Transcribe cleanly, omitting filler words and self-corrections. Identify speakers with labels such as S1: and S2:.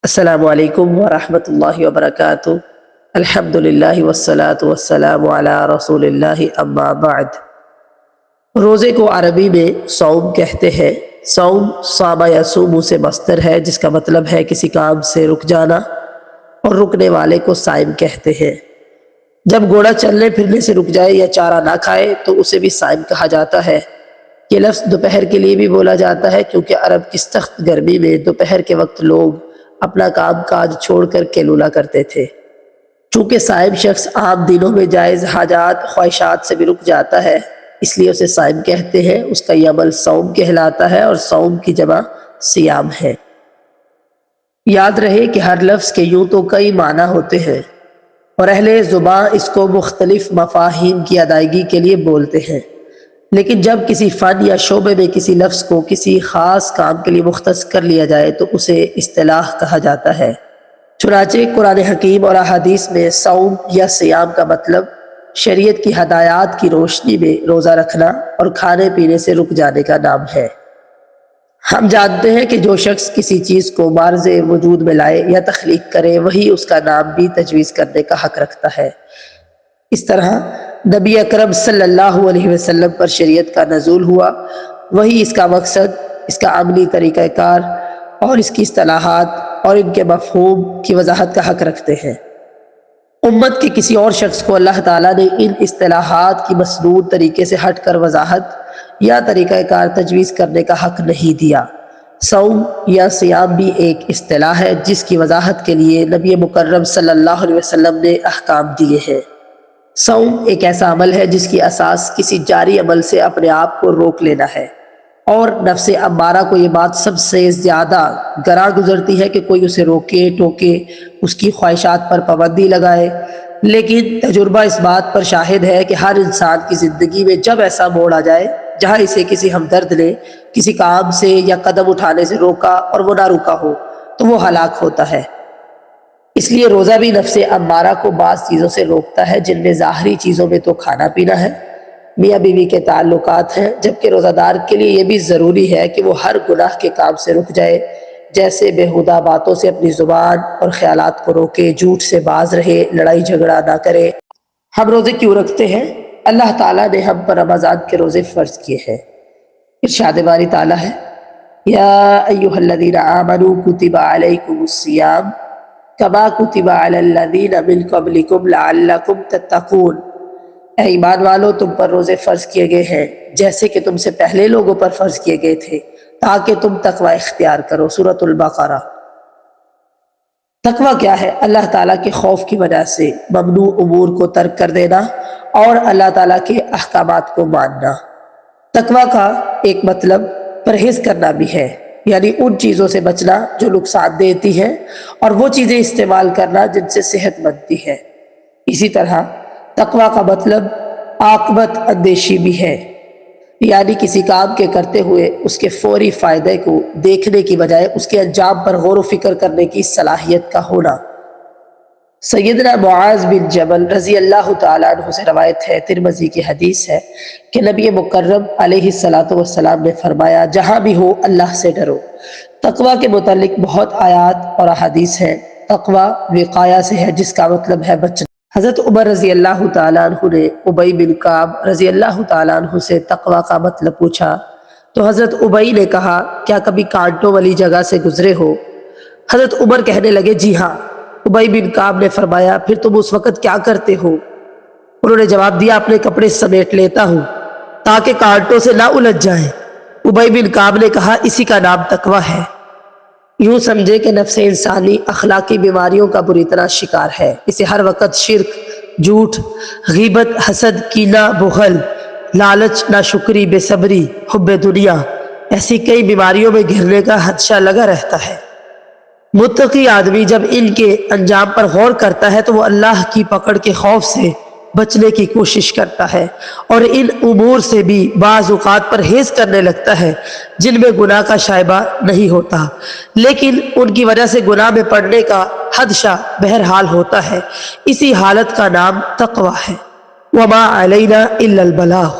S1: السلام علیکم ورحمۃ اللہ وبرکاتہ۔ الحمدللہ والصلاة والسلام علی رسول اللہ، اما بعد۔ روزے کو عربی میں صوم کہتے ہیں۔ صوم صام یصوم سے مصدر ہے، جس کا مطلب ہے کسی کام سے رک جانا، اور رکنے والے کو صائم کہتے ہیں۔ جب گھوڑا چلنے پھرنے سے رک جائے یا چارہ نہ کھائے تو اسے بھی صائم کہا جاتا ہے۔ یہ لفظ دوپہر کے لیے بھی بولا جاتا ہے، کیونکہ عرب کی سخت گرمی میں دوپہر کے وقت لوگ اپنا کام کاج چھوڑ کر کیلولا کرتے تھے۔ چونکہ صائم شخص عام دنوں میں جائز حاجات خواہشات سے بھی رک جاتا ہے، اس لیے اسے صائم کہتے ہیں۔ اس کا یہ عمل صوم کہلاتا ہے، اور صوم کی جمع صیام ہے۔ یاد رہے کہ ہر لفظ کے یوں تو کئی معنی ہوتے ہیں، اور اہل زباں اس کو مختلف مفاہیم کی ادائیگی کے لیے بولتے ہیں، لیکن جب کسی فن یا شعبے میں کسی لفظ کو کسی خاص کام کے لیے مختص کر لیا جائے تو اسے اصطلاح کہا جاتا ہے۔ چنانچہ قرآن حکیم اور احادیث میں صوم یا صیام کا مطلب شریعت کی ہدایات کی روشنی میں روزہ رکھنا اور کھانے پینے سے رک جانے کا نام ہے۔ ہم جانتے ہیں کہ جو شخص کسی چیز کو معرض وجود میں لائے یا تخلیق کرے، وہی اس کا نام بھی تجویز کرنے کا حق رکھتا ہے۔ اس طرح نبی اکرم صلی اللہ علیہ وسلم پر شریعت کا نزول ہوا، وہی اس کا مقصد، اس کا عملی طریقہ کار اور اس کی اصطلاحات اور ان کے مفہوم کی وضاحت کا حق رکھتے ہیں۔ امت کے کسی اور شخص کو اللہ تعالیٰ نے ان اصطلاحات کی مسنون طریقے سے ہٹ کر وضاحت یا طریقہ کار تجویز کرنے کا حق نہیں دیا۔ صوم یا صیام بھی ایک اصطلاح ہے، جس کی وضاحت کے لیے نبی مکرم صلی اللہ علیہ وسلم نے احکام دیے ہیں۔ صوم ایک ایسا عمل ہے جس کی اساس کسی جاری عمل سے اپنے آپ کو روک لینا ہے، اور نفس امارہ کو یہ بات سب سے زیادہ گراں گزرتی ہے کہ کوئی اسے روکے ٹوکے، اس کی خواہشات پر پابندی لگائے۔ لیکن تجربہ اس بات پر شاہد ہے کہ ہر انسان کی زندگی میں جب ایسا موڑ آ جائے جہاں اسے کسی ہمدرد نے کسی کام سے یا قدم اٹھانے سے روکا اور وہ نہ رکا ہو تو وہ ہلاک ہوتا ہے۔ اس لیے روزہ بھی نفس امارہ کو بعض چیزوں سے روکتا ہے، جن میں ظاہری چیزوں میں تو کھانا پینا ہے، میاں بیوی کے تعلقات ہیں، جبکہ روزہ دار کے لیے یہ بھی ضروری ہے کہ وہ ہر گناہ کے کام سے رک جائے، جیسے بیہودہ باتوں سے اپنی زبان اور خیالات کو روکے، جھوٹ سے باز رہے، لڑائی جھگڑا نہ کرے۔ ہم روزے کیوں رکھتے ہیں؟ اللہ تعالیٰ نے ہم پر رمضان کے روزے فرض کیے ہیں۔ ارشاد باری تعالیٰ ہے، یا ایھا الذین آمنوا کتب علیکم الصیام کما کتب علی الذین من قبلکم لعلکم تتقون۔ اے ایمان والو، تم پر روزے فرض کیے گئے ہیں جیسے کہ تم سے پہلے لوگوں پر فرض کیے گئے تھے، تاکہ تم تقوی اختیار کرو۔ سورۃ البقرہ۔ تقوی کیا ہے؟ اللہ تعالیٰ کے خوف کی وجہ سے ممنوع امور کو ترک کر دینا اور اللہ تعالیٰ کے احکامات کو ماننا۔ تقوی کا ایک مطلب پرہیز کرنا بھی ہے، یعنی ان چیزوں سے بچنا جو نقصان دیتی ہیں، اور وہ چیزیں استعمال کرنا جن سے صحت بنتی ہے۔ اسی طرح تقوی کا مطلب عاقبت اندیشی بھی ہے، یعنی کسی کام کے کرتے ہوئے اس کے فوری فائدے کو دیکھنے کی بجائے اس کے انجام پر غور و فکر کرنے کی صلاحیت کا ہونا۔ سیدنا معاذ بن جبل رضی اللہ تعالیٰ عنہ سے روایت ہے، ترمذی کی حدیث ہے، کہ نبی مکرم علیہ السلام نے فرمایا، جہاں بھی ہو اللہ سے ڈرو۔ تقوی کے متعلق بہت آیات اور احادیث ہیں۔ تقوی وقایہ سے ہے، جس کا مطلب ہے بچنا۔ حضرت عمر رضی اللہ تعالیٰ عنہ نے ابی بن کعب رضی اللہ تعالیٰ عنہ سے تقوی کا مطلب پوچھا، تو حضرت ابی نے کہا، کیا کبھی کانٹوں والی جگہ سے گزرے ہو؟ حضرت عمر کہنے لگے، جی ہاں۔ ابی بن کعب نے فرمایا، پھر تم اس وقت کیا کرتے ہو؟ انہوں نے جواب دیا، اپنے کپڑے سمیٹ لیتا ہوں تاکہ کانٹوں سے نہ الجھ جائیں۔ ابی بن کعب نے کہا، اسی کا نام تقوی ہے۔ یوں سمجھے کہ نفس انسانی اخلاقی بیماریوں کا بری طرح شکار ہے۔ اسے ہر وقت شرک، جھوٹ، غیبت، حسد، کینہ، بخل، لالچ، ناشکری، بے صبری، حب دنیا، ایسی کئی بیماریوں میں گھرنے کا خدشہ لگا رہتا ہے۔ متقی آدمی جب ان کے انجام پر غور کرتا ہے تو وہ اللہ کی پکڑ کے خوف سے بچنے کی کوشش کرتا ہے، اور ان امور سے بھی بعض اوقات پرہیز کرنے لگتا ہے جن میں گناہ کا شائبہ نہیں ہوتا، لیکن ان کی وجہ سے گناہ میں پڑنے کا خدشہ بہرحال ہوتا ہے۔ اسی حالت کا نام تقوی ہے۔ وما علینا الا البلاغ۔